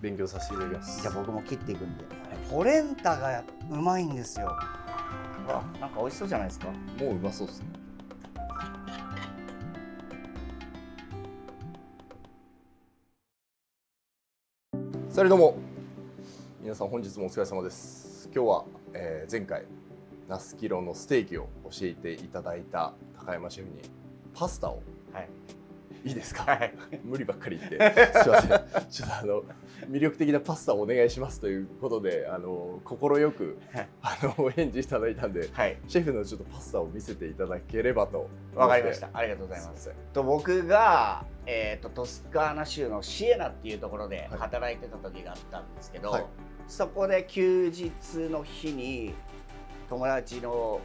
勉強させていただきます。じゃあ僕も切っていくんで。ポレンタがうまいんですよ。わ、なんか美味しそうじゃないですか。もううまそうですね。それどうも皆さん、本日もお疲れ様です。今日は、前回ナスキロのステーキを教えていただいた高山シェフにパスタを、はい、いいですか、はい、無理ばっかり言ってすいません。ちょっと魅力的なパスタをお願いしますということで快くお返事いただいたんで、はい、シェフのちょっとパスタを見せていただければと。わかりました。ありがとうございます。僕が、トスカーナ州のシエナっていうところで働いてた時があったんですけど、はい、そこで休日の日に友達の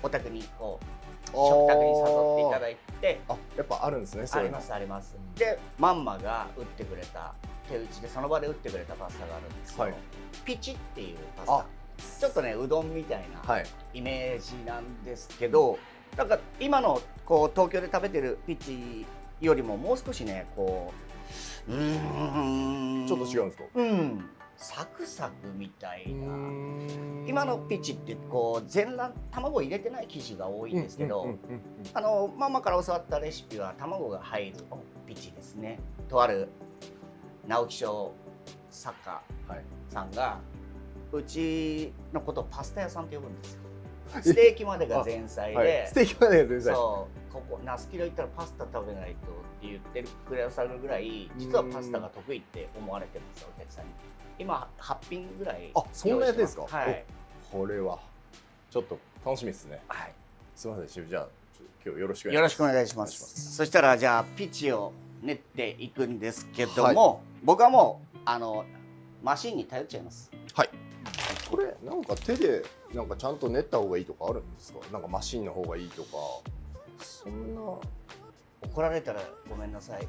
お宅にこう食卓に誘っていただいて、やっぱあるんですね。ありますあります。でマンマが打ってくれた、手打ちでその場で打ってくれたパスタがあるんですよ、はい、ピチっていうパスタ。ちょっとねうどんみたいなイメージなんですけど、なんか今のこう東京で食べてるピチよりももう少しねこうちょっと違うんですか？サクサクみたいな。今のピチってこう全卵卵入れてない生地が多いんですけど、ママから教わったレシピは卵が入るピチですね。とある直木賞作家さんが、うちのことをパスタ屋さんって呼ぶんですよ。ステーキまでが前菜で、はい、ステーキまでが前菜。そう、ここナスキロ行ったらパスタ食べないとって言ってくださるぐらい、実はパスタが得意って思われてるんですよ、お客さんに。今8品ぐらい。そんなやつですか？はい。これはちょっと楽しみですね。はい。すみません、シェフ、じゃあ今日よろしくお願いします。よろしくお願いします。そしたらじゃあピチを練っていくんですけども、僕はもうマシンに頼っちゃいます。はい。これなんか手でなんかちゃんと練った方がいいとかあるんですか？なんかマシンの方がいいとか。そんな怒られたらごめんなさい。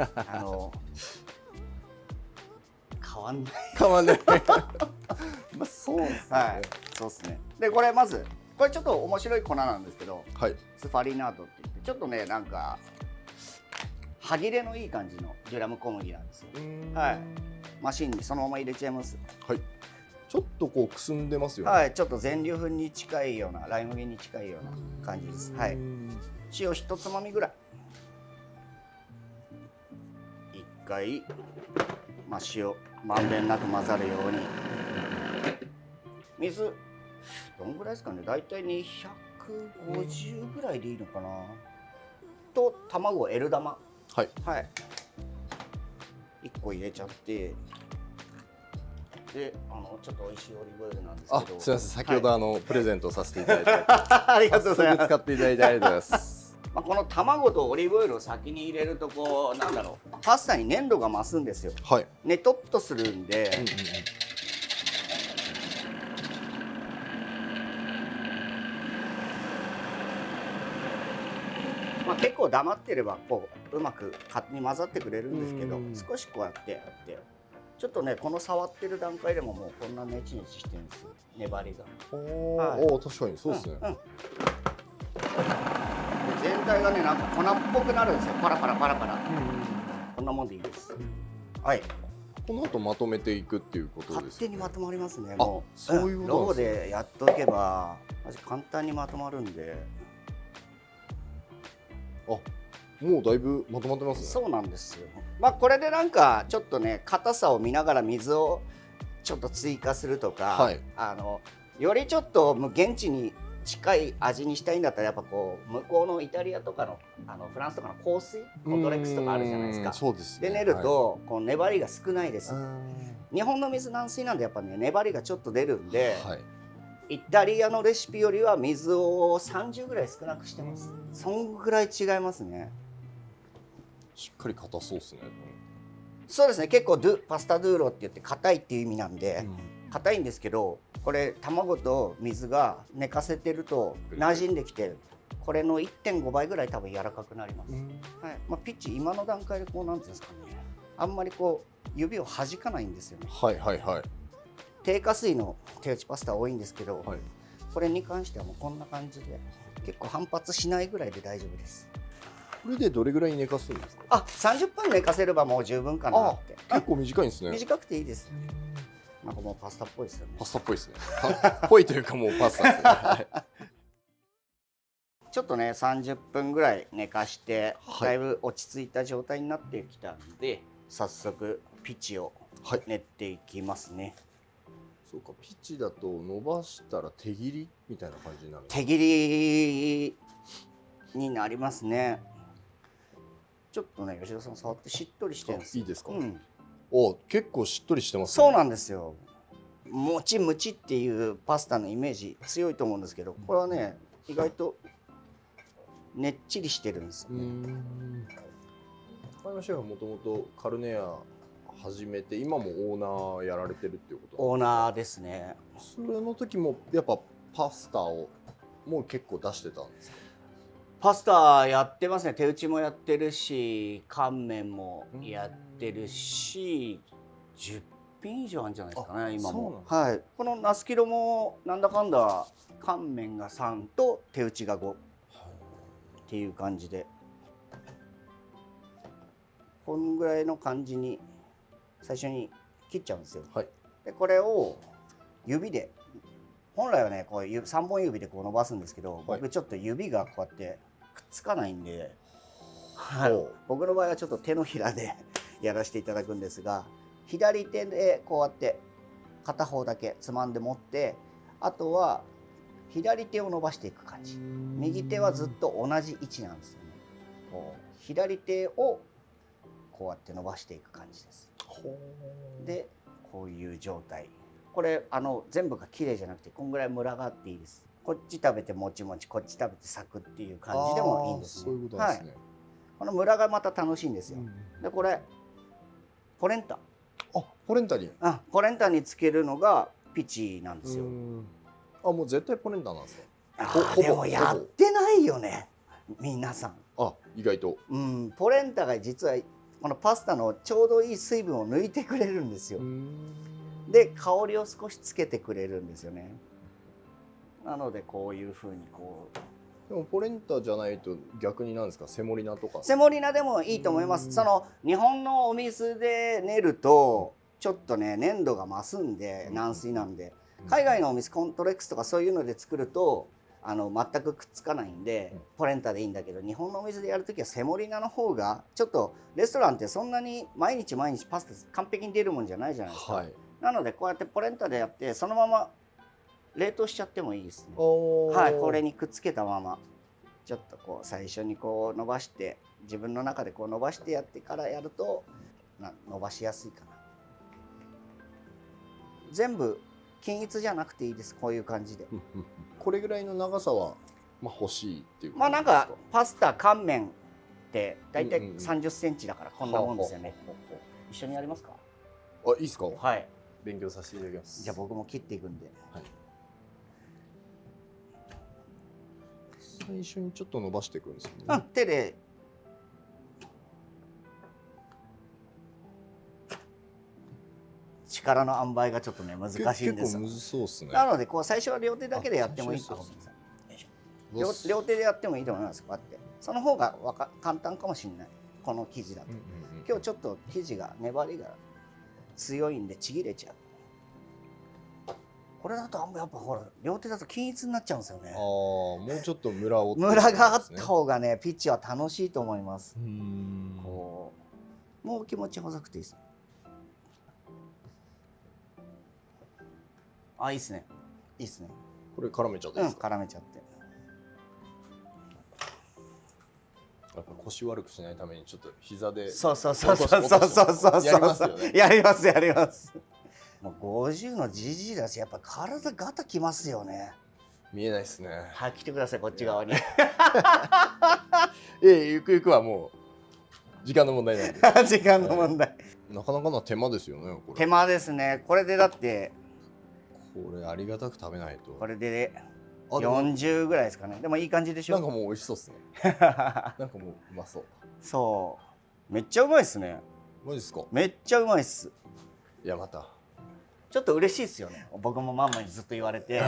変わんない。変わんない。まあそうですね。はい。そうですね。でこれまずこれちょっと面白い粉なんですけど、はい、スファリナートって言ってちょっとねなんか歯切れのいい感じのデュラム小麦なんですよ。はい。マシンにそのまま入れちゃいます。はい。ちょっとこうくすんでますよね。はい。ちょっと全粒粉に近いようなライ麦に近いような感じです。はい。塩一つまみぐらい。一回、塩まんべんなく混ざるように。水どんぐらいですかね。だいたい250ぐらいでいいのかな。と卵 L 玉。はいはい。1個入れちゃって。でちょっと美味しいオリーブオイルなんですけど。すみません。先ほどプレゼントさせていただいて、ありがとうございます。使っていただいてありがとうございます。この卵とオリーブオイルを先に入れるとこうなんだろう、パスタに粘度が増すんですよ。はい。ねとっとするんで。結構黙ってればこううまく勝手に混ざってくれるんですけど、少しこうやってやってちょっとねこの触ってる段階でももうこんなネチネチしてるんですよ、粘りが。お確かにそうですね。全体がねなんか粉っぽくなるんですよ。パラパラパラパラ。こんなもんでいいです。はい。この後まとめていくっていうことですね。勝手にまとまりますね。もうそういうことローでやっとけばマジ簡単にまとまるんで。もうだいぶまとまってますね。そうなんですよ。これでなんかちょっとね硬さを見ながら水をちょっと追加するとか、はい、よりちょっと現地に近い味にしたいんだったらやっぱこう向こうのイタリアとかのフランスとかの香水コトレックスとかあるじゃないですか。そうですね。で練ると、こう粘りが少ないです。日本の水軟水なんでやっぱね粘りがちょっと出るんで、はい、イタリアのレシピよりは水を30ぐらい少なくしてます。そんぐらい違いますね。しっかり硬そうですね。そうですね。結構パスタドゥーロって言って硬いっていう意味なんで、硬いんですけど、これ卵と水が寝かせてると馴染んできて、これの 1.5 倍ぐらい多分柔らかくなります。はい。ピッチ今の段階でこうなんていうんですかね、あんまりこう指を弾かないんですよね。はいはいはい。低加水の手打ちパスタ多いんですけど、はい、これに関してはもうこんな感じで結構反発しないぐらいで大丈夫です。これでどれぐらい寝かすんですか？あ、30分寝かせればもう十分かなって。結構短いんですね。短くていいです。なんかもうパスタっぽいですよね。パスタっぽいですね。ぽいというかもうパスタですね。はい、ちょっとね30分ぐらい寝かして、はい、だいぶ落ち着いた状態になってきたんで、早速ピチを練っていきますね。そうか、ピチだと伸ばしたら手切りみたいな感じになる。手切りになりますね。ちょっとね吉田さん触ってしっとりしてるんですよ。いいですか？うん、お、結構しっとりしてますね。そうなんですよ。もちむちっていうパスタのイメージ強いと思うんですけど、これはね意外とねっちりしてるんですよね。高山シェフはもともとカルネア始めて今もオーナーやられてるっていうこと？オーナーですね。それの時もやっぱパスタをもう結構出してたんですか？パスタやってますね。手打ちもやってるし、乾麺もやってるし、10品以上あるんじゃないですかね今も。はい。このナスキロもなんだかんだ乾麺が3と手打ちが5っていう感じで、こんぐらいの感じに最初に切っちゃうんですよ。はい、でこれを指で、本来はねこう3本指でこう伸ばすんですけど、はい、僕ちょっと指がこうやってくっつかないんで、はい、僕の場合はちょっと手のひらでやらせていただくんですが、左手でこうやって片方だけつまんで持って、あとは左手を伸ばしていく感じ。右手はずっと同じ位置なんですよね。左手をこうやって伸ばしていく感じです。でこういう状態。これ全部が綺麗じゃなくてこんぐらいムラがあっていいです。こっち食べてもちもち、こっち食べてサクっていう感じでもいいんですね。そういうことですね。はい、このムラがまた楽しいんですよ。でこれポレンタ。ポレンタに。ポレンタにつけるのがピチなんですよ。もう絶対ポレンタなんですか？でもやってないよね皆さん。意外と。ポレンタが実はこのパスタのちょうどいい水分を抜いてくれるんですよ。で香りを少しつけてくれるんですよね。なのでこういうふうにこう。でもポレンタじゃないと逆になんですか？セモリナとか。セモリナでもいいと思います。その日本のお水で練るとちょっとね粘度が増すんで、軟水なんで、海外のお水コントレックスとかそういうので作ると全くくっつかないんでポレンタでいいんだけど、日本のお水でやるときはセモリナの方が、ちょっとレストランってそんなに毎日パスタ完璧に出るもんじゃないじゃないですか。はい、なのでこうやってポレンタでやってそのまま冷凍しちゃってもいいですね。はい、これにくっつけたままちょっとこう最初にこう伸ばして、自分の中でこう伸ばしてやってからやると伸ばしやすいかな。全部均一じゃなくていいです。こういう感じでこれぐらいの長さは欲しいっていう。なんかパスタ乾麺ってだいたい30センチだからこんなもんですよね。一緒にやりますか？いいですか？はい、勉強させていただきます。じゃあ僕も切っていくんで、はい、最初にちょっと伸ばしていくんですよね。手で力の塩梅がちょっとね難しいんですよ。結構むずそうですね。なのでこう最初は両手だけでやってもいいと思います。両手でやってもいいと思います。こうやってその方が簡単かもしれない。この生地だと、今日ちょっと生地が粘りが強いんでちぎれちゃう。これだとやっぱほら両手だと均一になっちゃうんですよね。もうちょっとムラがあった方がねピッチは楽しいと思います。こうもう気持ち細くていいです。いいですね。いいですね。これ絡めちゃっていいですか？絡めちゃって。やっぱ腰悪くしないためにちょっと膝で。そうやりますよね。やります。もう50のじじいだしやっぱ体ガタきますよね。見えないですね。はい、来てくださいこっち側に。ゆくゆくはもう時間の問題なんで。時間の問題。なかなかな手間ですよね。これ手間ですね。これでだってこれありがたく食べないと。これで40ぐらいですかね。でもいい感じでしょ。なんかもう美味しそうですね。なんかもううまそう。そう。めっちゃうまいですね。マジですか？めっちゃうまいっす。いやまたちょっと嬉しいですよね。僕もママにずっと言われて、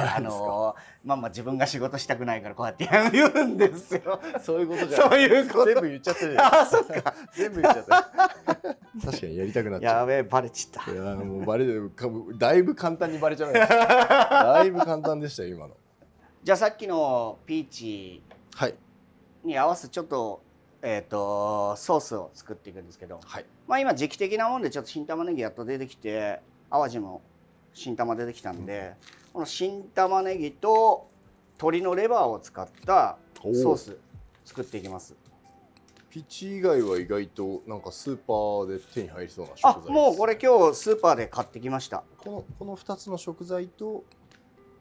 ママ自分が仕事したくないからこうやって言うんですよ。そういうことじゃない。そういうこと。全部言っちゃってる。あ、そっか。全部言っちゃった確かにやりたくなっちゃう。やべえ、バレちゃった。いやもうバレるだいぶ簡単にバレちゃうだいぶ簡単でしたよ今の。じゃあさっきのピーチはいに合わせちょっとソースを作っていくんですけど、はい、まあ今時期的なもんでちょっと新玉ねぎやっと出てきて、淡路も新玉出てきたんで、この新玉ねぎと鶏のレバーを使ったソース作っていきます。ピーチ以外は意外となんかスーパーで手に入りそうな食材です。もうこれ今日スーパーで買ってきました。この2つの食材と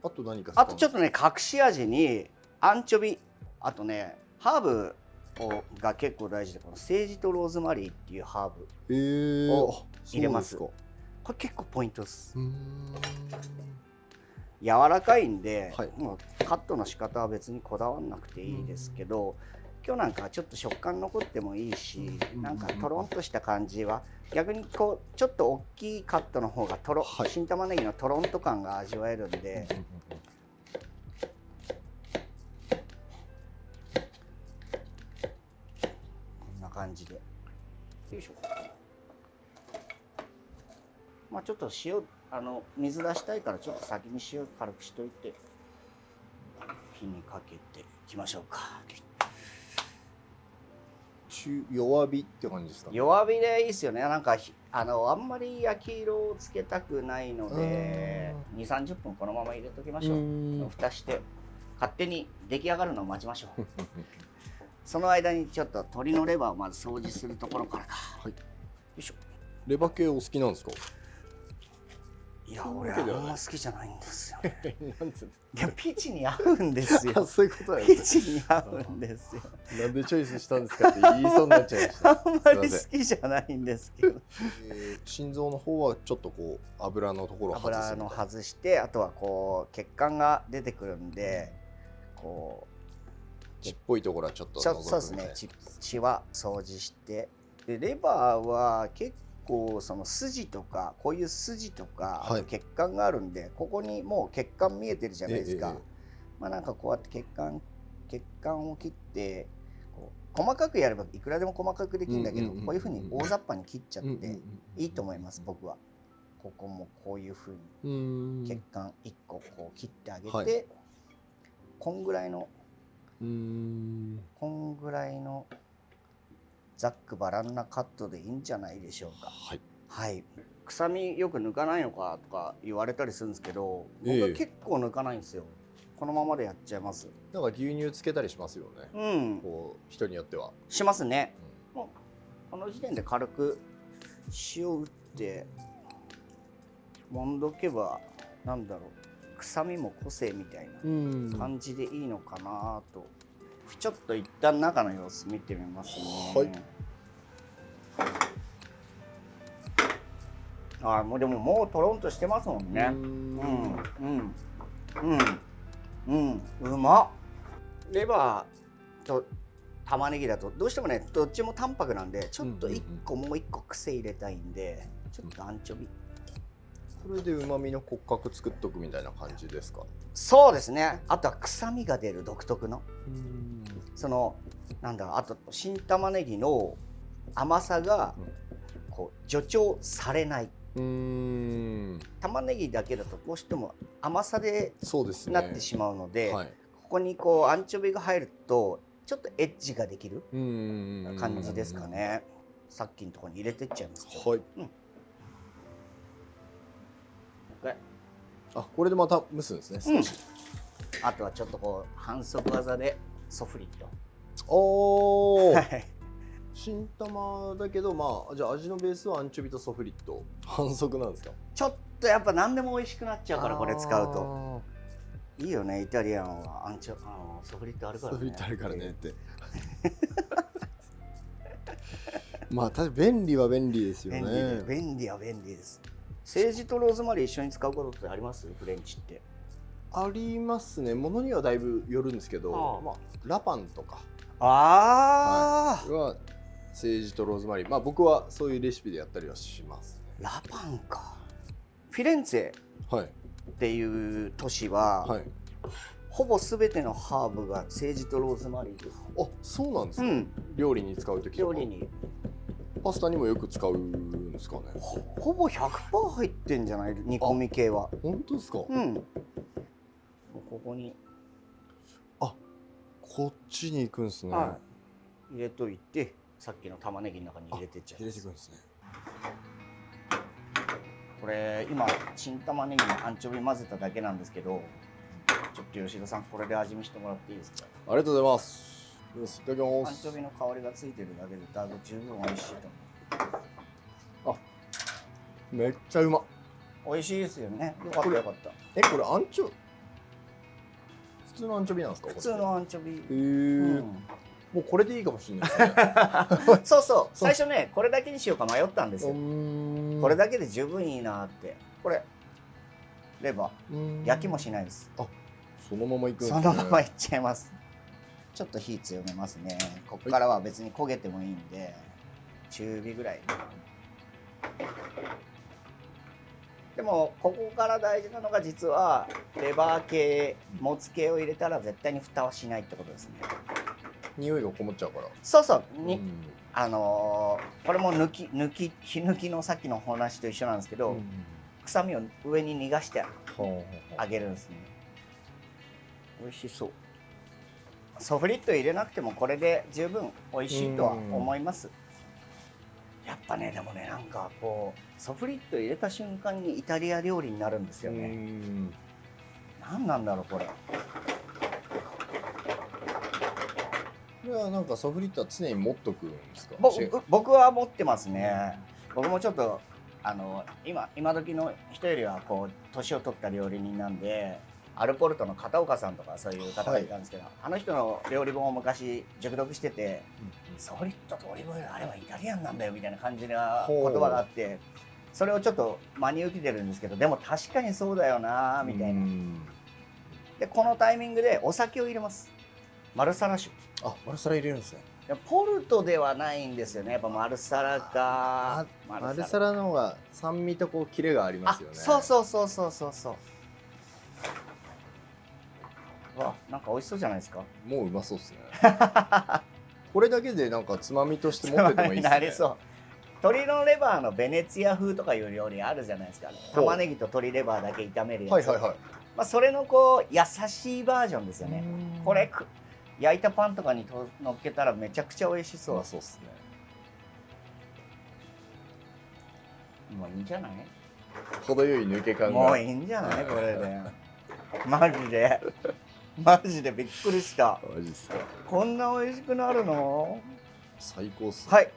あと何か、あとちょっとね隠し味にアンチョビ、あとねハーブが結構大事で、このセージとローズマリーっていうハーブを入れます。これ結構ポイントです。柔らかいんで、はい、もうカットの仕方は別にこだわんなくていいですけど、今日なんかちょっと食感残ってもいいし、なんかトロンとした感じは逆にこうちょっと大きいカットの方がはい、新玉ねぎのトロンと感が味わえるんで。感じでよいしょ。まあちょっと塩水出したいからちょっと先に塩軽くしといて火にかけていきましょうか。弱火って感じですか、ね、弱火でいいですよね。なんかあんまり焼き色をつけたくないので2、30分このまま入れときましょう。蓋して勝手に出来上がるのを待ちましょうその間にちょっと鶏のレバーをまず掃除するところからだ。はい。よいしょ。レバー系お好きなんですか？いや、俺あんま好きじゃないんですよ。なんで？いや、ピーチに合うんですよ。そういうことだよね。ピーチに合うんですよ。なんでチョイスしたんですかって言いそうになっちゃいました。あんまり好きじゃないんですけど。心臓の方はちょっとこう油のところを外して、あとはこう血管が出てくるんで、こう。血っぽいところはちょっとそうですね。血は掃除して、でレバーは結構その筋とかこういう筋とか、はい、血管があるんで、ここにもう血管見えてるじゃないですか。まあなんかこうやって血管を切ってこう細かくやればいくらでも細かくできるんだけど、こういうふうに大雑把に切っちゃっていいと思います。僕はここもこういうふうに血管1個こう切ってあげて、はい、こんぐらいのざっくばらんなカットでいいんじゃないでしょうか。はい、はい、臭みよく抜かないのかとか言われたりするんですけど、僕は結構抜かないんですよ。このままでやっちゃいます。なんか牛乳つけたりしますよね。こう人によってはしますね。もうこの時点で軽く塩打ってもんどけば、なんだろう、臭みも個性みたいな感じでいいのかなと。ちょっと一旦中の様子見てみますね。はい。もうでももうトロンとしてますもんね。うまっ。レバーと玉ねぎだとどうしてもね、どっちも淡白なんで、ちょっと一個もう一個癖入れたいんで、ちょっとアンチョビ。これで旨味の骨格作っとくみたいな感じですか？そうですね。あとは臭みが出る独特のそのなんだろう、あと新玉ねぎの甘さがこう助長されない。玉ねぎだけだとどうしても甘さでなってしまうので、はい、ここにこうアンチョビが入るとちょっとエッジができる感じですかね。さっきのところに入れてっちゃいます。はい。あ、これでまた蒸すんですね。少し。あとはちょっとこう反則技でソフリット。おお。新玉だけど、まあじゃあ味のベースはアンチョビとソフリット。反則なんですか？ちょっとやっぱ何でも美味しくなっちゃうから、これ使うと。いいよね、イタリアンはソフリットあるからね。ソフリットあるからねって。まあ確かに便利は便利ですよね。便利は便利です。セージとローズマリー一緒に使うことってあります？フレンチって。ありますね。ものにはだいぶよるんですけど、まあラパンとかはセージとローズマリー。まあ僕はそういうレシピでやったりはしますね。ラパンか。フフィレンツェはいっていう都市は、はい。ほぼ全てのハーブがセージとローズマリーです。あ、そうなんですか。うん、料理に使うときとか。料理にパスタにもよく使うんですかね。ほぼ 100% 入ってんじゃない、煮込み系は。本当ですか。うん。ここにこっちに行くんですね。入れといて、さっきの玉ねぎの中に入れてっちゃい入ます。れていくんですね。これ今新玉ねぎにアンチョビ混ぜただけなんですけど、ちょっと吉田さんこれで味見してもらっていいですか。ありがとうございます。よし、いただきアます。ンチョビの香りがついてるだけでだいぶ十分美味しいとめっちゃうま。思う。美味しいですよね。よかったよかった。これアンチョ普通のアンチョビなんですか。普通のアンチョビ。へえ、もうこれでいいかもしれないですね。そうそう。最初ねこれだけにしようか迷ったんですよ。これだだけで十分いいなって。これレバー焼きもしないです。そのままいくんですそね。のままいっちゃいます。ちょっと火強めますね。ここからは別に焦げてもいいんで、中火ぐらい。でもここから大事なのが実はレバー系、もつ系を入れたら絶対に蓋はしないってことですね。匂いがこもっちゃうから。そうそうに、これも火抜きのさっきの話と一緒なんですけど、臭みを上に逃がしてあげるんですね。美味しそう。ソフリット入れなくてもこれで十分美味しいとは思います。やっぱね、でもね、なんかこうソフリット入れた瞬間にイタリア料理になるんですよね。何なんだろうこれ。これはなんかソフリットは常に持っとくんですか。僕は持ってますね。僕もちょっと今時の人よりはこう年を取った料理人なんで、アルポルトの片岡さんとかそういう方がいたんですけど、あの人の料理本を昔熟読してて、ソフリットとオリーブオイルあれはイタリアンなんだよみたいな感じな言葉があって、それをちょっと真に受けてるんですけど、でも確かにそうだよなみたいな。でこのタイミングでお酒を入れます。マルサラ酒。マルサラ入れるんですね。ポルトではないんですよね。やっぱマルサラか。マルサラの方が酸味とこうキレがありますよね。そうそうそうそうそうそう。わ、なんか美味しそうじゃないですか。もううまそうですね。これだけでなんかつまみとして持っててもいいですね。なりそう。鶏のレバーのベネツィア風とかいう料理あるじゃないですか。玉ねぎと鶏レバーだけ炒めるやつ。まあそれのこう優しいバージョンですよね。これ焼いたパンとかに乗っけたらめちゃくちゃ美味しそう。うまそうですね。もういいんじゃない？程よい抜け感が。もういいんじゃないこれで。マジで。マジでびっくりした。マジですか。こんな美味しくなるの？最高っすね。はい。う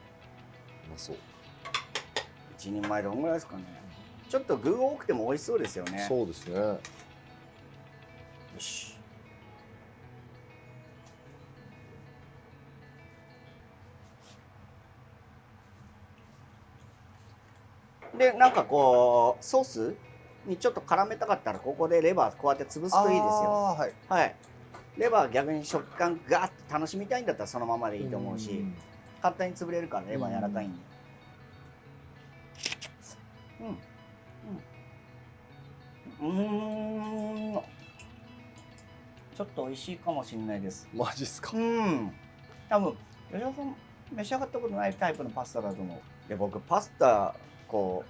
まそう。一人前どんぐらいですかね。ちょっと具多くても美味しそうですよね。そうですね。よし。でなんかこうソースにちょっと絡めたかったらここでレバーこうやって潰すといいですよ。はい。はい。レバー逆に食感ガーッと楽しみたいんだったらそのままでいいと思うし、簡単に潰れるからレバー柔らかいんで。ちょっと美味しいかもしれないです。マジっすか。多分吉田さん召し上がったことないタイプのパスタだと思う。で僕パスタこう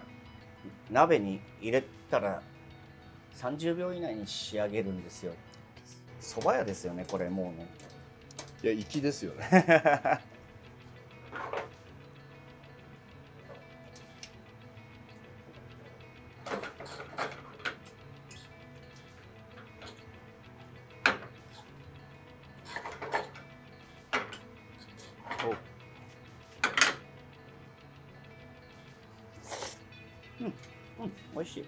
鍋に入れたら30秒以内に仕上げるんですよ。蕎麦屋ですよねこれもうね。いや粋ですよね。美味しい。よ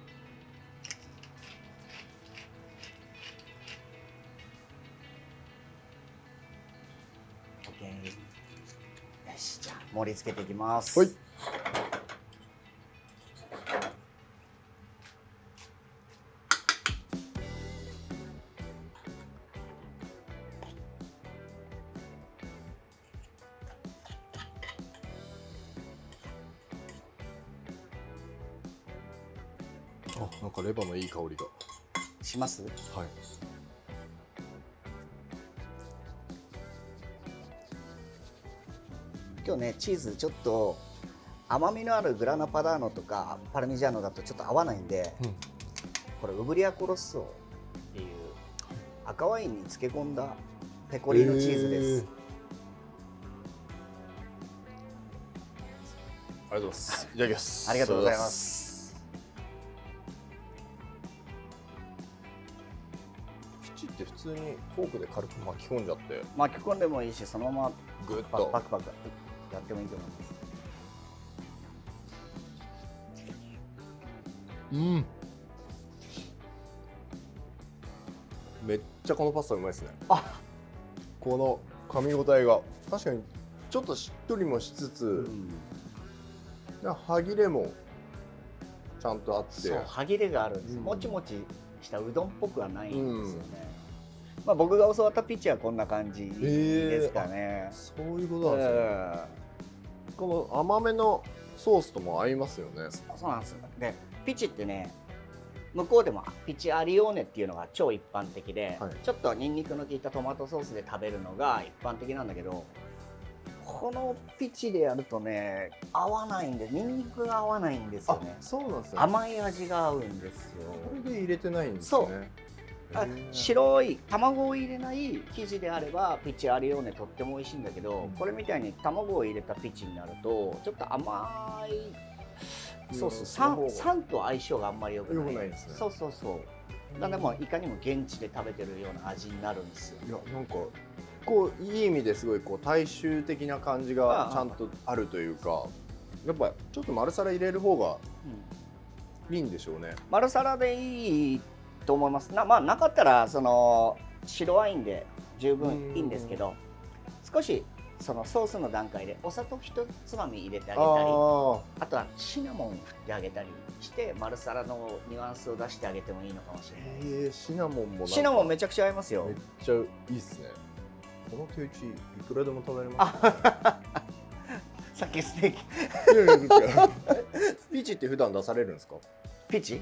し、じゃあ盛り付けていきます。はい。あ、なんかレバーのいい香りがします。はい。今日ねチーズちょっと甘みのあるグラナパダーノとかパルミジャーノだとちょっと合わないんで、これウブリアコロッソっていう赤ワインに漬け込んだペコリーノチーズです。ありがとうございます。いただきます。ありがとうございます。ピチって普通にフォークで軽く巻き込んじゃって巻き込んでもいいし、そのままグッとバクバクやってもいいと思います。うん。めっちゃこのパスタうまいですね。あ、この噛み応えが確かにちょっとしっとりもしつつ、歯切れもちゃんとあって、そう歯切れがあるんです、うん、もちもちしたうどんっぽくはないんですよね、まあ、僕が教わったピッチはこんな感じですかね、そういうことなんですね、この甘めのソースとも合いますよね。そうなんですよ。でピチってね、向こうでもピチアリオーネっていうのが超一般的で、はい、ちょっとニンニクの効いたトマトソースで食べるのが一般的なんだけど、このピチでやるとね合わないんで、ニンニクが合わないんですよね。そうなんですね。甘い味が合うんですよ。これで入れてないんですね。白い卵を入れない生地であればピチアリオーネとっても美味しいんだけど、これみたいに卵を入れたピチになるとちょっと甘いソース、酸と相性があんまり良くないですね。そうそうそう。なんでもいかにも現地で食べてるような味になるんですよ。いや、なんかこういい意味ですごいこう大衆的な感じがちゃんとあるというか、やっぱちょっと丸皿入れる方がいいんでしょうね。丸皿でいいと思います。まあなかったらその白ワインで十分いいんですけど、少しそのソースの段階でお砂糖一つまみ入れてあげたり、あとはシナモン振ってあげたりして丸皿のニュアンスを出してあげてもいいのかもしれない。シナモンもシナモンめちゃくちゃ合いますよ。めっちゃいいっすね。この手打ちいくらでも食べれます、ね。さっきステーキ。ピチって普段出されるんですか？ピチ？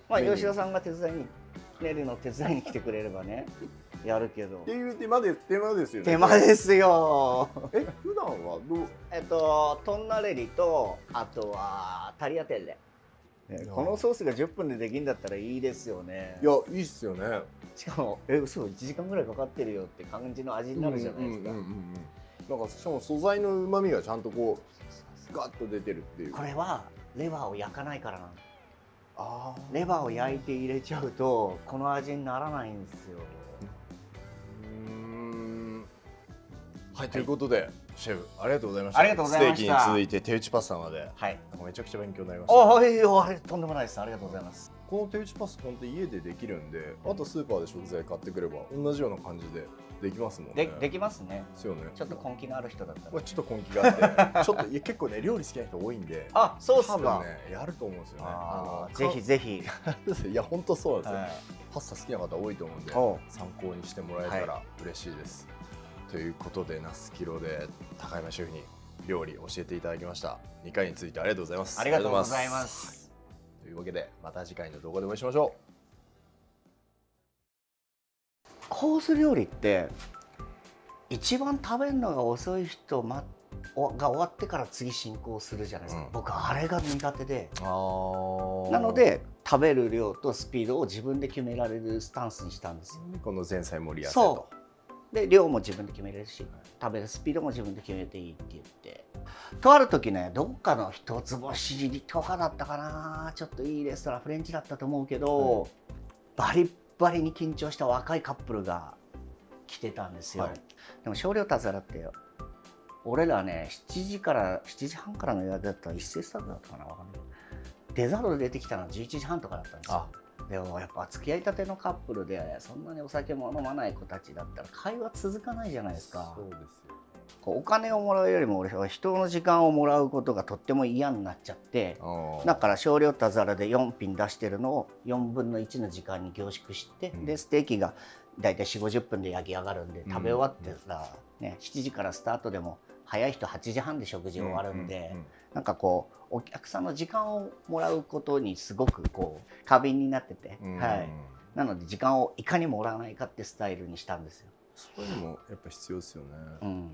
まあ吉田さんが手伝いに練るの手伝いに来てくれればね。やるけど。っていう手間ですよね。手間ですよ。普段はどう？トンナレリとあとはタリアテッレ。このソースが10分でできるんだったらいいですよね。いや、いいっすよね。しかも嘘1時間ぐらいかかってるよって感じの味になるじゃないですか。なんかしかも素材の旨味がちゃんとこうガッと出てるっていう。これはレバーを焼かないからなんで。レバーを焼いて入れちゃうとこの味にならないんですよ。はい、ということでシェフありがとうございました。ありがとうございました。ステーキに続いて手打ちパスタまで、はい、めちゃくちゃ勉強になりました。いやとんでもないです。ありがとうございます。この手打ちパスタ本当家でできるんで、あとスーパーで食材買ってくれば同じような感じでできますもんね。できますね。ですよね。ちょっと根気のある人だったら。ちょっと根気があって、ちょっと結構ね料理好きな人多いんで、そうっすか。多分ねやると思うんですよね。ぜひぜひ。いや本当そうなんですよ。パスタ好きな方多いと思うんで、参考にしてもらえたら嬉しいです。ということでナスキロで高山シェフに料理教えていただきました。2回についてありがとうございます。ありがとうございます。というわけでまた次回の動画でお会いしましょう。コース料理って一番食べるのが遅い人が終わってから次進行するじゃないですか。僕あれが苦手で、なので食べる量とスピードを自分で決められるスタンスにしたんですよ。この前菜盛り合わせと。で量も自分で決めれるし、食べるスピードも自分で決めていいって言って、とある時ねどっかの一つ星とかだったかな、ちょっといいレストランフレンチだったと思うけど、バリッバリに緊張した若いカップルが来てたんですよ。でも少量たずらって俺らね7時半からの予約だったら一斉スタートだったかな、わかんない。デザートで出てきたのは11時半とかだったんですよ。でもやっぱ付き合いたてのカップルでそんなにお酒も飲まない子たちだったら会話続かないじゃないですか。そうですよ。お金をもらうよりも俺は人の時間をもらうことがとっても嫌になっちゃって、だから少量たざらで4品出してるのを4分の1の時間に凝縮して、でステーキがだいたい40、50分で焼き上がるんで、食べ終わってさ、7時からスタートでも早い人8時半で食事終わるんで、なんかこうお客さんの時間をもらうことにすごくこう過敏になってて、はい、なので時間をいかにもらわないかってスタイルにしたんですよ。そういうのもやっぱ必要ですよね。うん、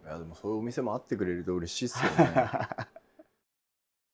いやでもそういうお店もあってくれると嬉しいですよね。